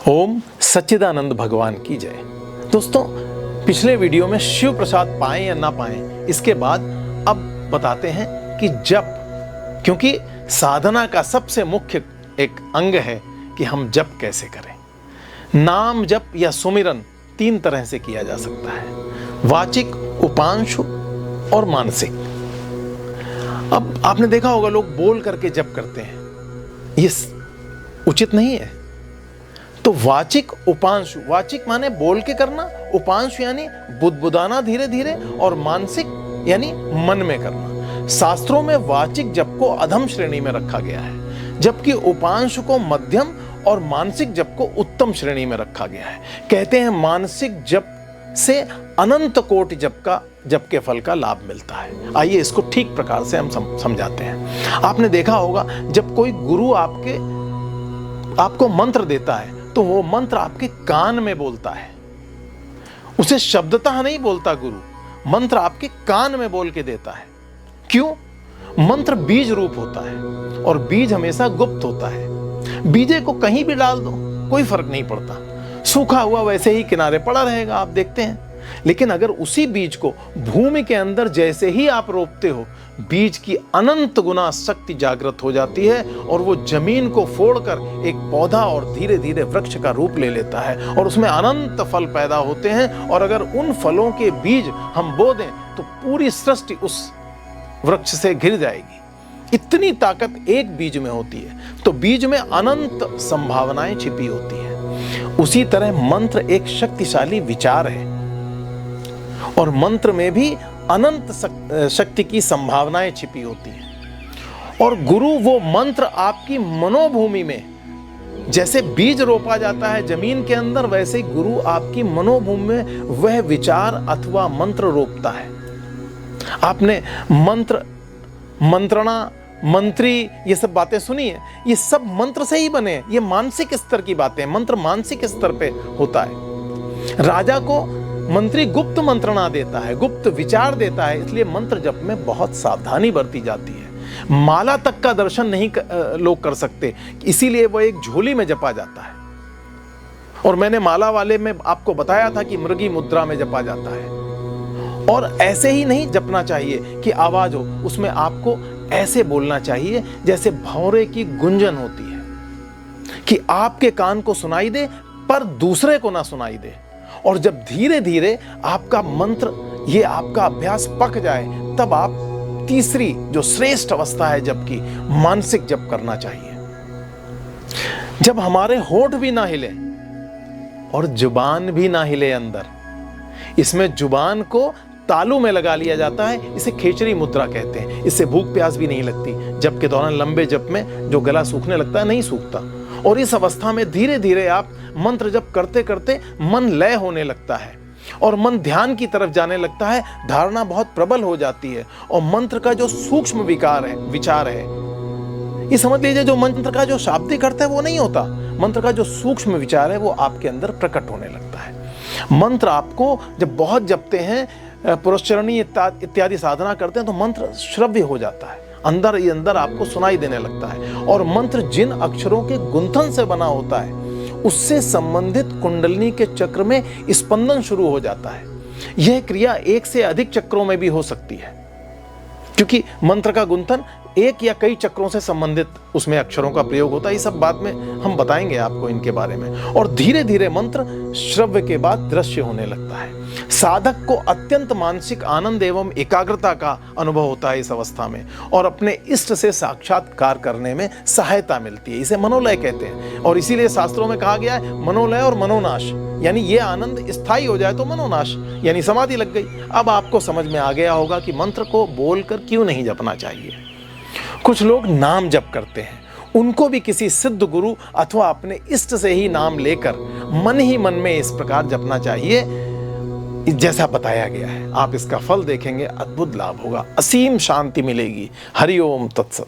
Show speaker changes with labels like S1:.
S1: ओम सच्चिदानंद भगवान की जय। दोस्तों, पिछले वीडियो में शिव प्रसाद पाएं या ना पाएं, इसके बाद अब बताते हैं कि जप, क्योंकि साधना का सबसे मुख्य एक अंग है कि हम जप कैसे करें। नाम जप या सुमिरन 3 तरह से किया जा सकता है, वाचिक, उपांशु और मानसिक। अब आपने देखा होगा लोग बोल करके जप करते हैं, ये उचित नहीं है। तो वाचिक, उपांशु, वाचिक माने बोल के करना, उपांशु यानी बुदबुदाना धीरे धीरे, और मानसिक यानी मन में करना। शास्त्रों में वाचिक जप को अधम श्रेणी में रखा गया है, जबकि उपांशु को मध्यम और मानसिक जप को उत्तम श्रेणी में रखा गया है। कहते हैं मानसिक जप से अनंत कोटि जप के फल का लाभ मिलता है। आइए इसको ठीक प्रकार से हम समझाते हैं। आपने देखा होगा जब कोई गुरु आपको मंत्र देता है तो वो मंत्र आपके कान में बोलता है, उसे शब्दतः नहीं बोलता गुरु, मंत्र आपके कान में बोल के देता है। क्यों? मंत्र बीज रूप होता है और बीज हमेशा गुप्त होता है। बीजे को कहीं भी डाल दो, कोई फर्क नहीं पड़ता, सूखा हुआ वैसे ही किनारे पड़ा रहेगा, आप देखते हैं। लेकिन अगर उसी बीज को भूमि के अंदर जैसे ही आप रोपते हो, बीज की अनंत गुना शक्ति जागृत हो जाती है और वो जमीन को फोड़कर एक पौधा और धीरे धीरे वृक्ष का रूप ले लेता है और उसमें अनंत फल पैदा होते हैं। और अगर उन फलों के बीज हम बो दें तो पूरी सृष्टि उस वृक्ष से घिर जाएगी। इतनी ताकत एक बीज में होती है। तो बीज में अनंत संभावनाएं छिपी होती हैं। उसी तरह मंत्र एक शक्तिशाली विचार है और मंत्र में भी अनंत शक्ति की संभावनाएं छिपी होती हैं। और गुरु वो मंत्र आपकी मनोभूमि में, जैसे बीज रोपा जाता है जमीन के अंदर, वैसे गुरु आपकी मनोभूमि में वह विचार अथवा मंत्र रोपता है। आपने मंत्र, मंत्रणा, मंत्री, ये सब बातें सुनी है, ये सब मंत्र से ही बने। ये मानसिक स्तर की बातें, मंत्र मानसिक स्तर पे होता है। राजा को मंत्री गुप्त मंत्रणा देता है, गुप्त विचार देता है, इसलिए मंत्र जप में बहुत सावधानी बरती जाती है। माला तक का दर्शन नहीं लोग कर सकते, इसीलिए वह एक झोली में जपा जाता है। और मैंने माला वाले में आपको बताया था कि मृगी मुद्रा में जपा जाता है। और ऐसे ही नहीं जपना चाहिए कि आवाज हो, उसमें आपको ऐसे बोलना चाहिए जैसे भंवरे की गुंजन होती है, कि आपके कान को सुनाई दे पर दूसरे को ना सुनाई दे। और जब धीरे धीरे आपका मंत्र, ये आपका अभ्यास पक जाए, तब आप तीसरी जो श्रेष्ठ अवस्था है जप की, मानसिक जप करना चाहिए। जब हमारे होंठ भी ना हिले और जुबान भी ना हिले अंदर, इसमें जुबान को तालू में लगा लिया जाता है, इसे खेचरी मुद्रा कहते हैं। इससे भूख प्यास भी नहीं लगती। जप के दौरान लंबे जप में जो गला सूखने लगता है, नहीं सूखता। और इस अवस्था में धीरे धीरे आप मंत्र जप करते करते मन लय होने लगता है और मन ध्यान की तरफ जाने लगता है। धारणा बहुत प्रबल हो जाती है और मंत्र का जो सूक्ष्म विचार है, ये समझ लीजिए, जो मंत्र का जो शाब्दिक अर्थ है वो नहीं होता, मंत्र का जो सूक्ष्म विचार है वो आपके अंदर प्रकट होने लगता है। मंत्र आपको जब बहुत जपते हैं, पुरस्चरणी इत्यादि साधना करते हैं, तो मंत्र श्रव्य हो जाता है, अंदर ही अंदर आपको सुनाई देने लगता है। और मंत्र जिन अक्षरों के गुंथन से बना होता है, उससे संबंधित कुंडलिनी के चक्र में स्पंदन शुरू हो जाता है। यह क्रिया एक से अधिक चक्रों में भी हो सकती है, क्योंकि मंत्र का गुंथन एक या कई चक्रों से संबंधित उसमें अक्षरों का प्रयोग होता है। ये सब बाद में हम बताएंगे आपको इनके बारे में। और धीरे धीरे मंत्र श्रव्य के बाद दृश्य होने लगता है। साधक को अत्यंत मानसिक आनंद एवं एकाग्रता का अनुभव होता है इस अवस्था में, और अपने इष्ट से साक्षात्कार करने में सहायता मिलती है। इसे मनोलय कहते हैं। और इसीलिए शास्त्रों में कहा गया है मनोलय और मनोनाश, यानी ये आनंद स्थायी हो जाए तो मनोनाश यानी समाधि लग गई। अब आपको समझ में आ गया होगा कि मंत्र को बोलकर क्यों नहीं जपना चाहिए। कुछ लोग नाम जप करते हैं, उनको भी किसी सिद्ध गुरु अथवा अपने इष्ट से ही नाम लेकर मन ही मन में इस प्रकार जपना चाहिए जैसा बताया गया है। आप इसका फल देखेंगे, अद्भुत लाभ होगा, असीम शांति मिलेगी। हरि ओम तत्सत।